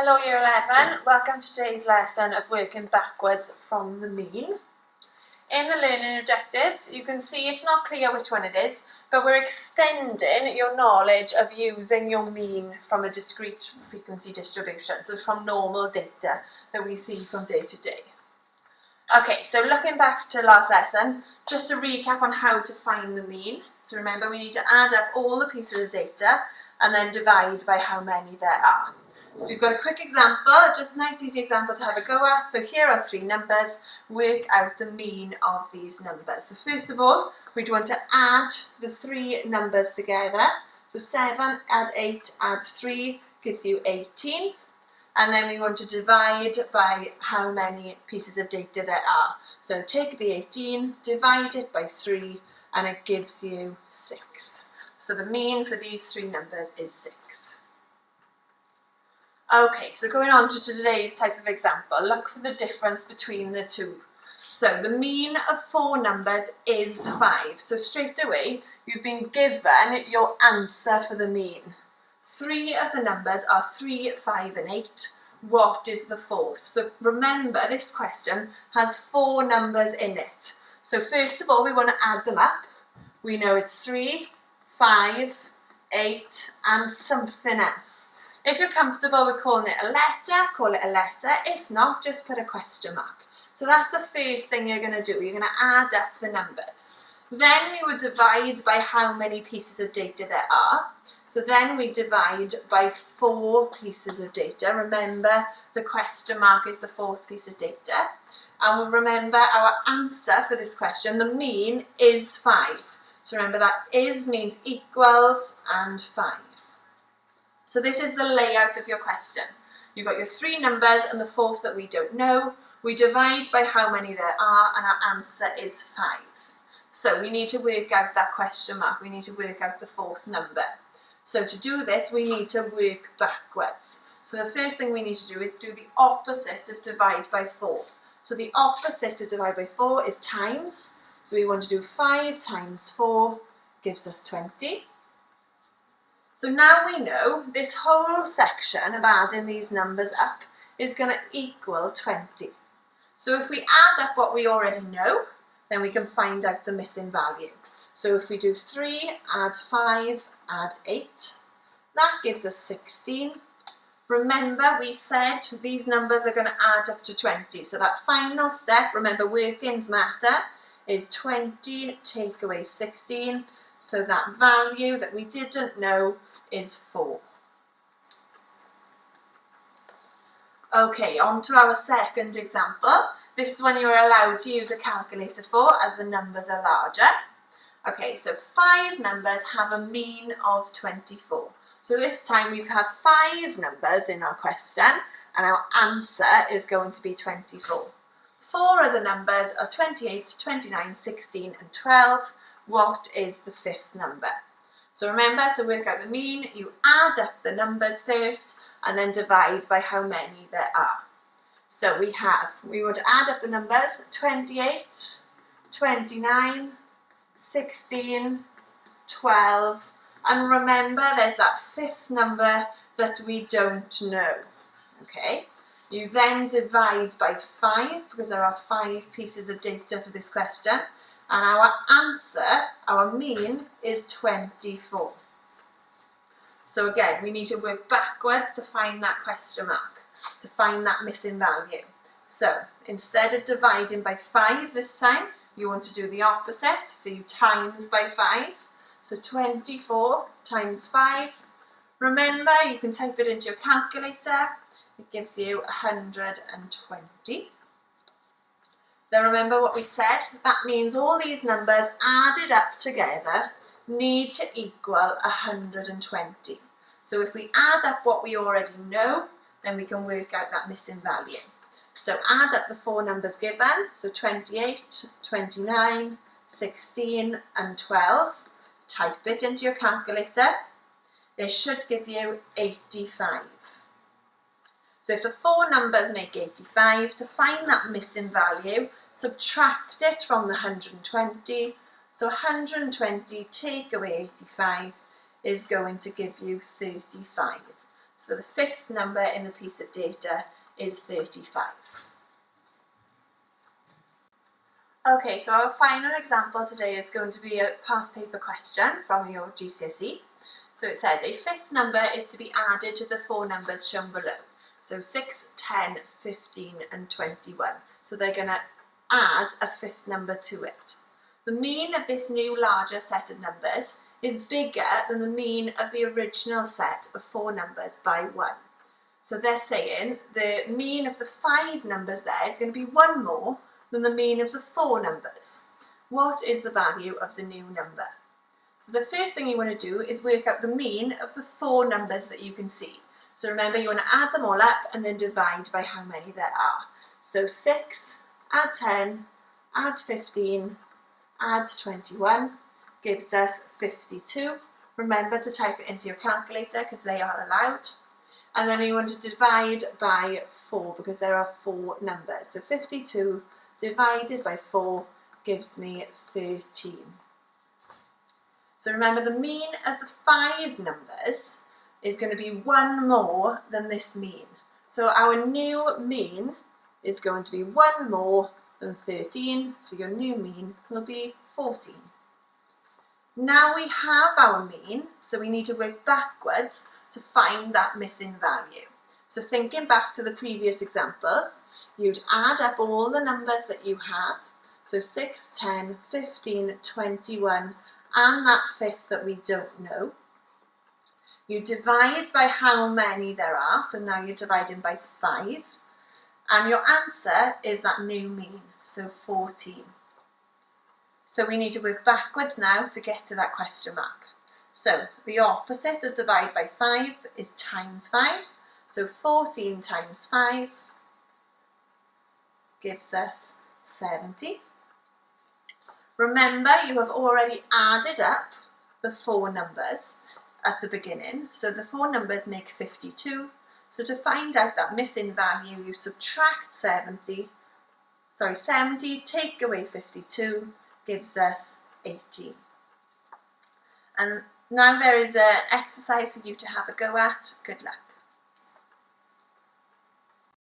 Hello Year 11, welcome to today's lesson of working backwards from the mean. In the learning objectives you can see it's not clear which one it is, but we're extending your knowledge of using your mean from a discrete frequency distribution, so from normal data that we see from day to day. Okay, so looking back to last lesson, just to recap on how to find the mean. So remember, we need to add up all the pieces of data and then divide by how many there are. So we've got a quick example, just a nice easy example to have a go at. So here are three numbers, work out the mean of these numbers. So first of all, we'd want to add the three numbers together. So 7 add 8 add 3 gives you 18. And then we want to divide by how many pieces of data there are. So take the 18, divide it by 3, and it gives you 6. So the mean for these three numbers is 6. Okay, so going on to today's type of example, look for the difference between the two. So the mean of 4 numbers is 5. So straight away, you've been given your answer for the mean. 3 of the numbers are 3, 5 and 8. What is the fourth? So remember, this question has 4 numbers in it. So first of all, we want to add them up. We know it's 3, 5, 8 and something else. If you're comfortable with calling it a letter, call it a letter. If not, just put a question mark. So that's the first thing you're going to do. You're going to add up the numbers. Then we would divide by how many pieces of data there are. So then we divide by 4 pieces of data. Remember, the question mark is the 4th piece of data. And we'll remember our answer for this question, the mean is 5. So remember that is means equals and 5. So this is the layout of your question. You've got your 3 numbers and the 4th that we don't know. We divide by how many there are and our answer is 5. So we need to work out that question mark. We need to work out the 4th number. So to do this, we need to work backwards. So the first thing we need to do is do the opposite of divide by 4. So the opposite of divide by 4 is times. So we want to do 5 times 4 gives us 20. So now we know this whole section of adding these numbers up is going to equal 20. So if we add up what we already know, then we can find out the missing value. So if we do 3 add 5 add 8, that gives us 16. Remember, we said these numbers are going to add up to 20. So that final step, remember workings matter, is 20 take away 16. So that value that we didn't know is 4. Okay, on to our second example. This is when you're allowed to use a calculator for, as the numbers are larger. Okay, so 5 numbers have a mean of 24. So this time we have 5 numbers in our question and our answer is going to be 24. 4 of the numbers are 28, 29, 16 and 12. What is the 5th number? So remember, to work out the mean, you add up the numbers first and then divide by how many there are. So we would add up the numbers 28, 29, 16, 12, and remember there's that 5th number that we don't know. Okay, you then divide by 5 because there are 5 pieces of data for this question, and our answer, our mean, is 24. So again, we need to work backwards to find that question mark, to find that missing value. So instead of dividing by 5 this time, you want to do the opposite, so you times by 5. So 24 times 5. Remember, you can type it into your calculator. It gives you 120. Then remember what we said, that means all these numbers added up together need to equal 120. So if we add up what we already know, then we can work out that missing value. So add up the 4 numbers given, so 28, 29, 16 and 12. Type it into your calculator. It should give you 85. So if the 4 numbers make 85, to find that missing value, subtract it from the 120. So 120 take away 85 is going to give you 35. So the fifth number in the piece of data is 35. Okay, so our final example today is going to be a past paper question from your GCSE. So it says a fifth number is to be added to the four numbers shown below. So 6, 10, 15 and 21. So they're going to add a fifth number to it. The mean of this new larger set of numbers is bigger than the mean of the original set of four numbers by 1. So they're saying the mean of the 5 numbers there is going to be 1 more than the mean of the 4 numbers. What is the value of the new number? So the first thing you want to do is work out the mean of the 4 numbers that you can see. So remember, you want to add them all up and then divide by how many there are. So 6, add 10, add 15, add 21 gives us 52. Remember to type it into your calculator because they are allowed. And then we want to divide by 4 because there are 4 numbers. So 52 divided by 4 gives me 13. So remember, the mean of the 5 numbers is going to be 1 more than this mean. So our new mean is going to be 1 more than 13. So your new mean will be 14. Now we have our mean, so we need to work backwards to find that missing value. So thinking back to the previous examples, you'd add up all the numbers that you have. So 6, 10, 15, 21, and that fifth that we don't know. You divide by how many there are, so now you're dividing by 5. And your answer is that new mean, so 14. So we need to work backwards now to get to that question mark. So the opposite of divide by 5 is times 5. So 14 times 5 gives us 70. Remember, you have already added up the 4 numbers at the beginning. So the 4 numbers make 52. So to find out that missing value, you subtract 70, take away 52, gives us 18. And now there is an exercise for you to have a go at. Good luck.